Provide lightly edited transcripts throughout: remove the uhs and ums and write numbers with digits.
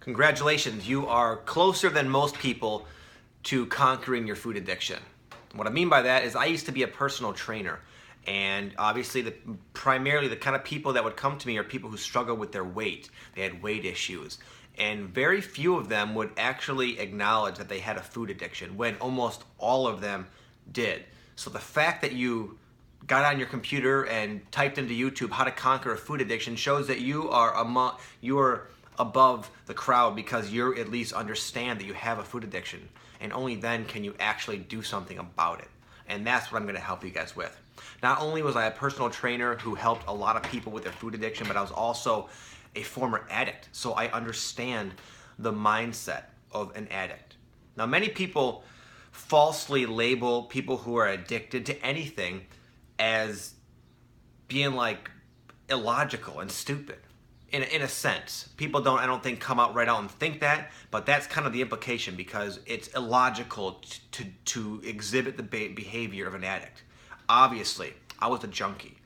Congratulations, you are closer than most people to conquering your food addiction. What I mean by that is I used to be a personal trainer, and obviously primarily the kind of people that would come to me are people who struggle with their weight. They had weight issues, and very few of them would actually acknowledge that they had a food addiction when almost all of them did. So the fact that you got on your computer and typed into YouTube how to conquer a food addiction shows that you are above the crowd, because you at least understand that you have a food addiction, and only then can you actually do something about it. And that's what I'm going to help you guys with. Not only was I a personal trainer who helped a lot of people with their food addiction, but I was also a former addict, so I understand the mindset of an addict. Now, many people falsely label people who are addicted to anything as being like illogical and stupid. In a sense, people I don't think come out right out and think that, but that's kind of the implication, because it's illogical to exhibit the behavior of an addict. Obviously, I was a junkie,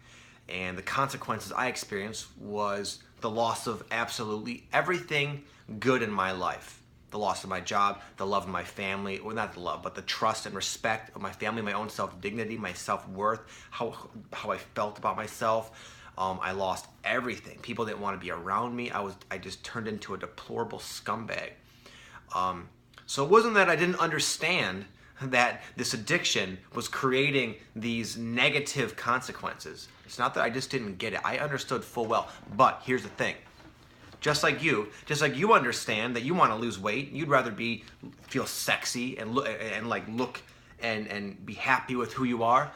and the consequences I experienced was the loss of absolutely everything good in my life. The loss of my job, the love of my family, or not the love, but the trust and respect of my family, my own self-dignity, my self-worth, how I felt about myself. I lost everything. People didn't want to be around me. I just turned into a deplorable scumbag. So it wasn't that I didn't understand that this addiction was creating these negative consequences. It's not that I just didn't get it. I understood full well. But here's the thing. Just like you understand that you want to lose weight, you'd rather feel sexy and look and be happy with who you are,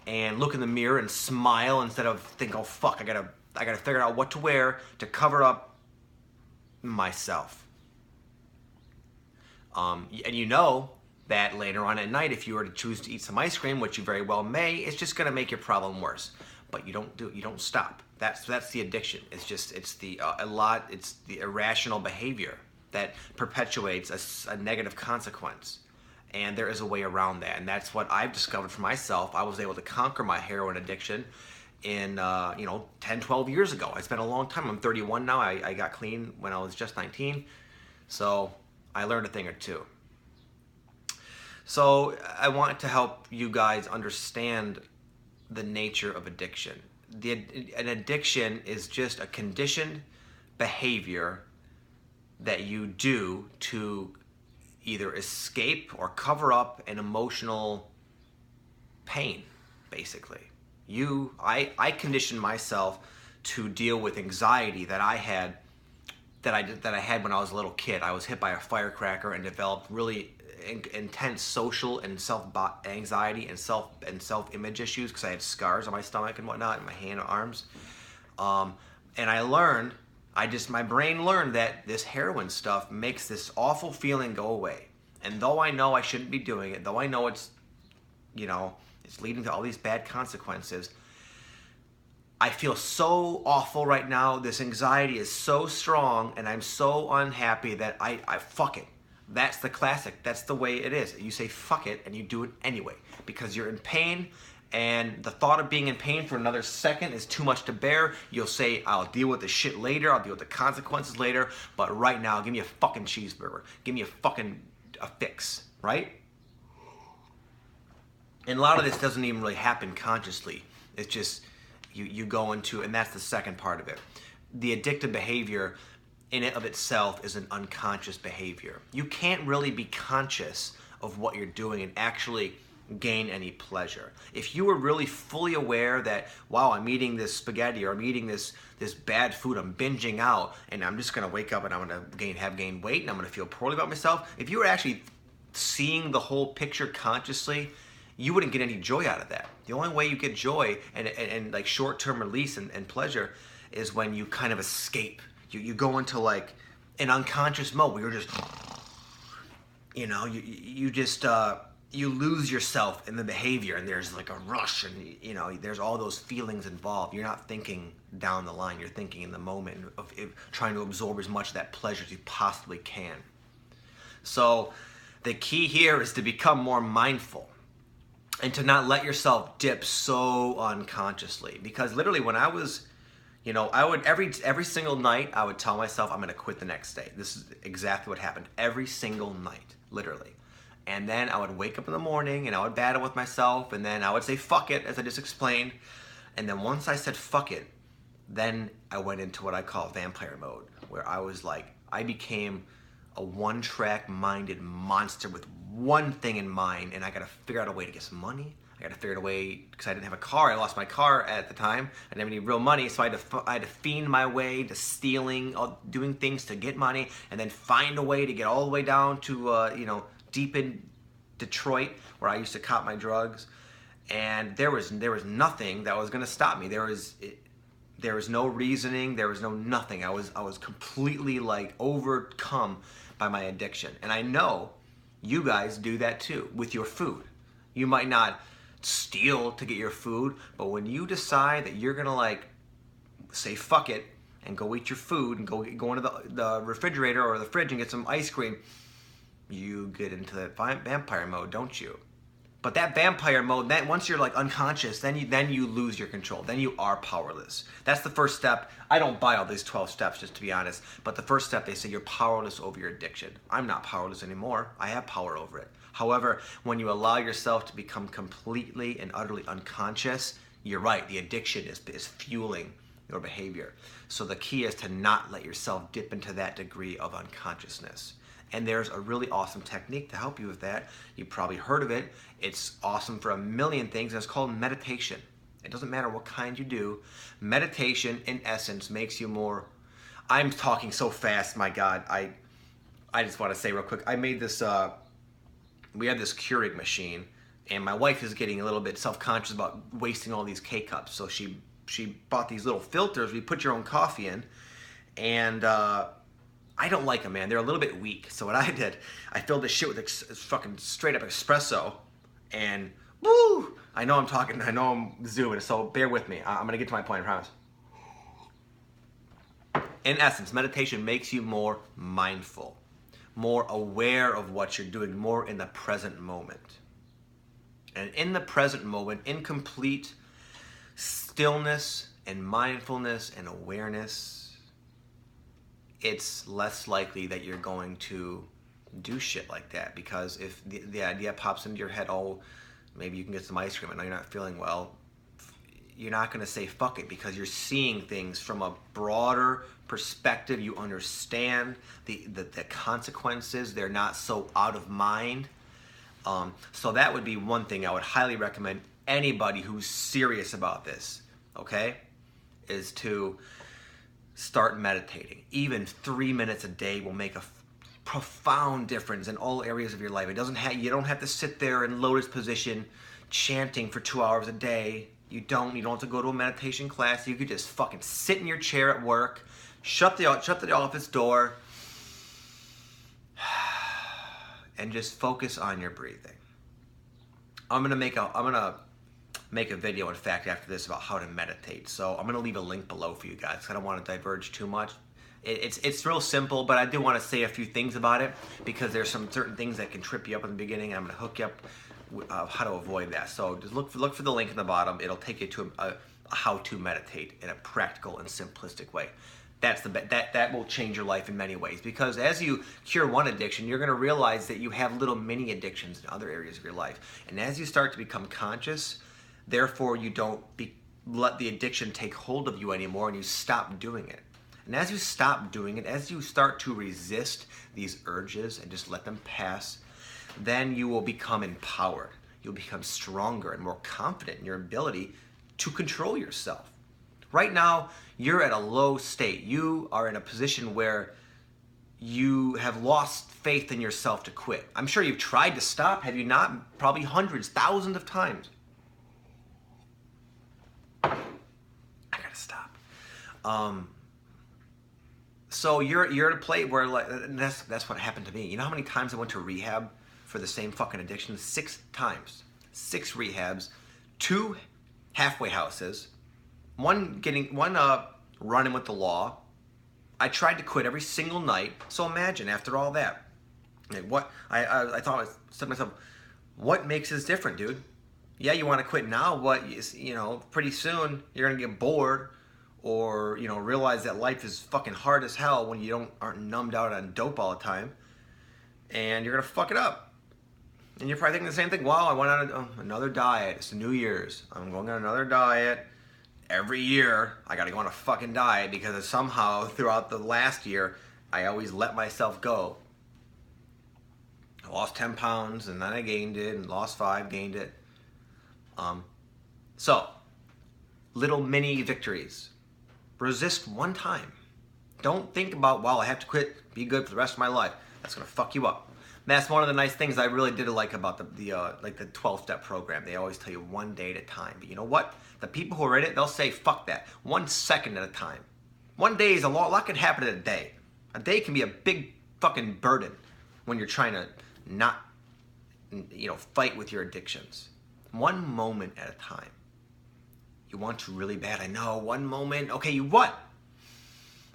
and look in the mirror and smile instead of think, oh fuck, I gotta figure out what to wear to cover up myself. And you know that later on at night, if you were to choose to eat some ice cream, which you very well may, it's just gonna make your problem worse. But you don't stop. That's the addiction. It's the irrational behavior that perpetuates a negative consequence. And there is a way around that, and that's what I've discovered for myself. I was able to conquer my heroin addiction in 10, 12 years ago. It's been a long time. I'm 31 now. I got clean when I was just 19, so I learned a thing or two. So I want to help you guys understand the nature of addiction. An addiction is just a conditioned behavior that you do to either escape or cover up an emotional pain, basically. I conditioned myself to deal with anxiety that I had when I was a little kid. I was hit by a firecracker and developed really intense social and anxiety and self-image issues, because I had scars on my stomach and whatnot, and my hand and arms. And I learned, my brain learned that this heroin stuff makes this awful feeling go away. And though I know I shouldn't be doing it, though I know it's leading to all these bad consequences, I feel so awful right now. This anxiety is so strong, and I'm so unhappy that I fuck it. That's the classic. That's the way it is. You say fuck it, and you do it anyway, because you're in pain, and the thought of being in pain for another second is too much to bear. You'll say, I'll deal with the shit later, I'll deal with the consequences later, but right now, give me a fucking cheeseburger. Give me a fix, right? And a lot of this doesn't even really happen consciously. It's just, you go into, and that's the second part of it. The addictive behavior in and of itself is an unconscious behavior. You can't really be conscious of what you're doing and actually gain any pleasure. If you were really fully aware that, wow, I'm eating this spaghetti, or I'm eating this bad food, I'm binging out, and I'm just gonna wake up and I'm gonna gain weight, and I'm gonna feel poorly about myself. If you were actually seeing the whole picture consciously, you wouldn't get any joy out of that. The only way you get joy and like short-term release and pleasure is when you kind of escape. You go into like an unconscious mode where you're just, you lose yourself in the behavior, and there's like a rush, and there's all those feelings involved. You're not thinking down the line, you're thinking in the moment of trying to absorb as much of that pleasure as you possibly can. So the key here is to become more mindful and to not let yourself dip so unconsciously, because literally when I was You know, I would every single night I would tell myself I'm gonna quit the next day. This is exactly what happened every single night, literally. And then I would wake up in the morning and I would battle with myself, and then I would say fuck it, as I just explained. And then once I said fuck it, then I went into what I call vampire mode, where I was like, I became a one-track minded monster with one thing in mind, and I gotta figure out a way to get some money. I gotta figure out a way, because I didn't have a car. I lost my car at the time. I didn't have any real money, so I had to fiend my way to stealing, doing things to get money, and then find a way to get all the way down to, you know, deep in Detroit, where I used to cop my drugs. And there was nothing that was gonna stop me. There was no reasoning. There was no nothing. I was completely like overcome by my addiction. And I know you guys do that too with your food. You might not steal to get your food, but when you decide that you're gonna like say fuck it and go eat your food and go into the refrigerator or the fridge and get some ice cream, you get into that vampire mode, don't you? But that vampire mode, that once you're like unconscious, then you lose your control. Then you are powerless. That's the first step. I don't buy all these 12 steps, just to be honest. But the first step, they say you're powerless over your addiction. I'm not powerless anymore. I have power over it. However, when you allow yourself to become completely and utterly unconscious, you're right. The addiction is fueling your behavior. So the key is to not let yourself dip into that degree of unconsciousness. And there's a really awesome technique to help you with that. You've probably heard of it. It's awesome for a million things, and it's called meditation. It doesn't matter what kind you do. Meditation, in essence, makes you more... I'm talking so fast, my God. I just want to say real quick, I made this... we have this Keurig machine, and my wife is getting a little bit self-conscious about wasting all these K-cups. So she bought these little filters. We put your own coffee in, and... I don't like them, man. They're a little bit weak. So what I did, I filled this shit with fucking straight up espresso, and woo! I know I'm talking, I know I'm zooming, so bear with me. I'm gonna get to my point, I promise. In essence, meditation makes you more mindful, more aware of what you're doing, more in the present moment. And in the present moment, in complete stillness and mindfulness and awareness, it's less likely that you're going to do shit like that. Because if the idea pops into your head, oh, maybe you can get some ice cream, I know you're not feeling well, you're not going to say fuck it, because you're seeing things from a broader perspective. You understand the consequences. They're not so out of mind. So that would be one thing I would highly recommend anybody who's serious about this, okay, is to start meditating. Even 3 minutes a day will make a profound difference in all areas of your life. It doesn't have, you don't have to sit there in lotus position chanting for 2 hours a day. You don't have to go to a meditation class. You could just fucking sit in your chair at work, shut the office door, and just focus on your breathing. I'm gonna make a video, in fact, after this about how to meditate. So I'm gonna leave a link below for you guys. I don't want to diverge too much. It's real simple, but I do want to say a few things about it, because there's some certain things that can trip you up in the beginning. I'm gonna hook you up with how to avoid that. So just look for the link in the bottom. It'll take you to a how to meditate in a practical and simplistic way. That will change your life in many ways, because as you cure one addiction, you're going to realize that you have little mini addictions in other areas of your life. And as you start to become conscious, therefore you don't let the addiction take hold of you anymore, and you stop doing it. And as you stop doing it, as you start to resist these urges and just let them pass, then you will become empowered. You'll become stronger and more confident in your ability to control yourself. Right now, you're at a low state. You are in a position where you have lost faith in yourself to quit. I'm sure you've tried to stop, have you not? Probably hundreds, thousands of times. I gotta stop. So you're at a place where, like, that's what happened to me. You know how many times I went to rehab for the same fucking addiction? 6 times. 6 rehabs, 2 halfway houses, one running with the law. I tried to quit every single night. So imagine, after all that, what I thought, I said to myself, what makes this different, dude? Yeah, you want to quit now, but you know, pretty soon you're gonna get bored, or realize that life is fucking hard as hell when you aren't numbed out on dope all the time, and you're gonna fuck it up. And you're probably thinking the same thing. Wow, I went on another diet. It's New Year's. I'm going on another diet. Every year, I gotta go on a fucking diet because somehow throughout the last year, I always let myself go. I lost 10 pounds and then I gained it, and lost 5, gained it. So, little mini victories. Resist one time. Don't think about, wow, I have to quit, be good for the rest of my life. That's gonna fuck you up. And that's one of the nice things I really did like about the 12-step program. They always tell you one day at a time. But you know what? The people who are in it, they'll say, fuck that. 1 second at a time. One day is a lot can happen in a day. A day can be a big fucking burden when you're trying to not, fight with your addictions. One moment at a time. You want to really bad, I know, one moment. Okay, you what?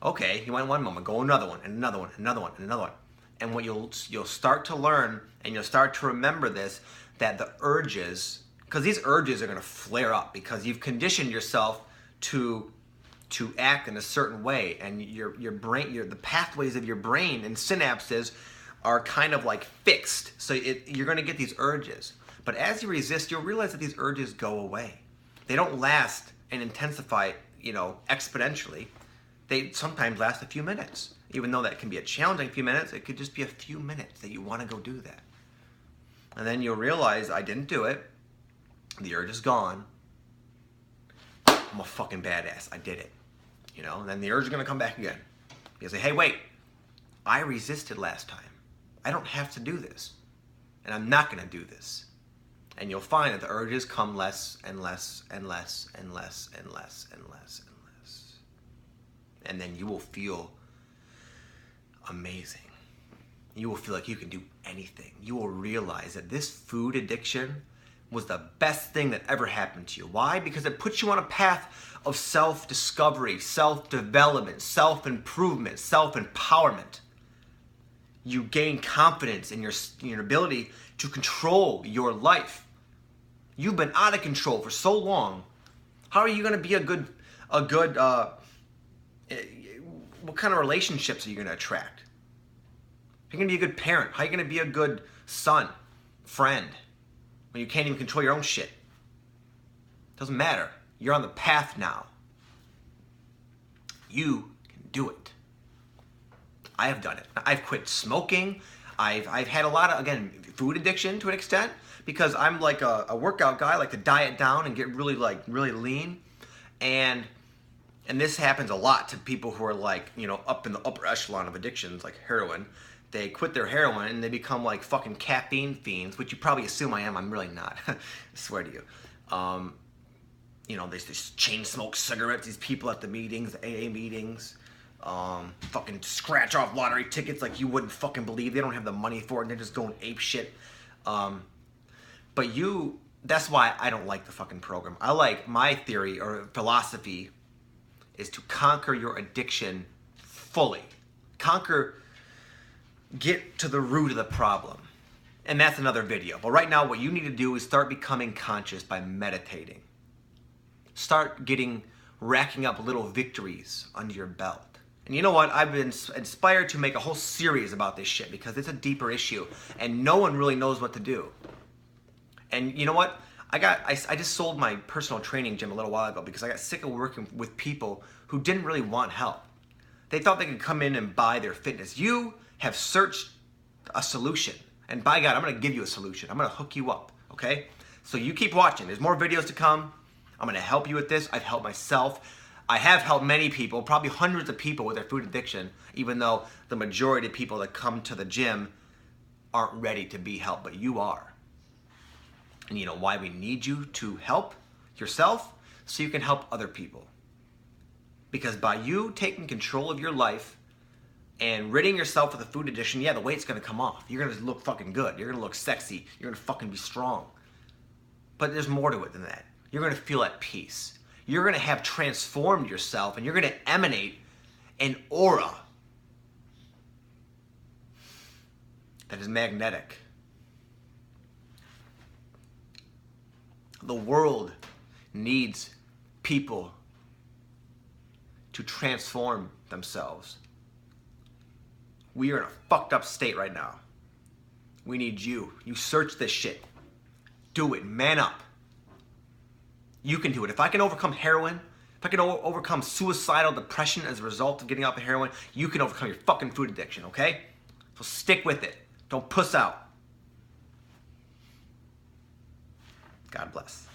Okay, you went one moment, go another one, and another one, another one, and another one. And what you'll start to learn, and you'll start to remember this, that the urges, because these urges are gonna flare up because you've conditioned yourself to act in a certain way, and your brain, the pathways of your brain and synapses are kind of like fixed. So you're gonna get these urges. But as you resist, you'll realize that these urges go away. They don't last and intensify, exponentially. They sometimes last a few minutes. Even though that can be a challenging few minutes, it could just be a few minutes that you want to go do that. And then you'll realize, I didn't do it. The urge is gone. I'm a fucking badass. I did it. And then the urge is going to come back again. You say, hey, wait. I resisted last time. I don't have to do this. And I'm not going to do this. And you'll find that the urges come less and less and less and less and less and less and less. And then you will feel amazing. You will feel like you can do anything. You will realize that this food addiction was the best thing that ever happened to you. Why? Because it puts you on a path of self-discovery, self-development, self-improvement, self-empowerment. You gain confidence in your ability to control your life. You've been out of control for so long. How are you going to be a good what kind of relationships are you going to attract? You're going to be a good parent. How are you going to be a good son, friend, when you can't even control your own shit? Doesn't matter. You're on the path now. You can do it. I have done it. I've quit smoking. I've had a lot of, again, food addiction to an extent, because I'm like a workout guy. I like to diet down and get really lean. And this happens a lot to people who are like, up in the upper echelon of addictions, like heroin. They quit their heroin and they become like fucking caffeine fiends, which you probably assume I am. I'm really not. I swear to you. They just chain smoke cigarettes, these people at the meetings, the AA meetings. Fucking scratch off lottery tickets like you wouldn't fucking believe. They don't have the money for it and they're just going ape shit. That's why I don't like the fucking program. I like, my theory or philosophy is to conquer your addiction fully. Get to the root of the problem. And that's another video. But right now what you need to do is start becoming conscious by meditating. Start racking up little victories under your belt. And you know what? I've been inspired to make a whole series about this shit because it's a deeper issue and no one really knows what to do. And you know what? I just sold my personal training gym a little while ago because I got sick of working with people who didn't really want help. They thought they could come in and buy their fitness. You have searched a solution. And by God, I'm going to give you a solution. I'm going to hook you up, okay? So you keep watching. There's more videos to come. I'm going to help you with this. I've helped myself. I have helped many people, probably hundreds of people with their food addiction, even though the majority of people that come to the gym aren't ready to be helped, but you are. And you know why we need you to help yourself? So you can help other people. Because by you taking control of your life and ridding yourself of the food addiction, yeah, the weight's gonna come off. You're gonna look fucking good. You're gonna look sexy. You're gonna fucking be strong. But there's more to it than that. You're gonna feel at peace. You're gonna have transformed yourself and you're gonna emanate an aura that is magnetic. The world needs people to transform themselves. We are in a fucked up state right now. We need you. You search this shit. Do it. Man up. You can do it. If I can overcome heroin, if I can overcome suicidal depression as a result of getting off of heroin, you can overcome your fucking food addiction, okay? So stick with it. Don't puss out. God bless.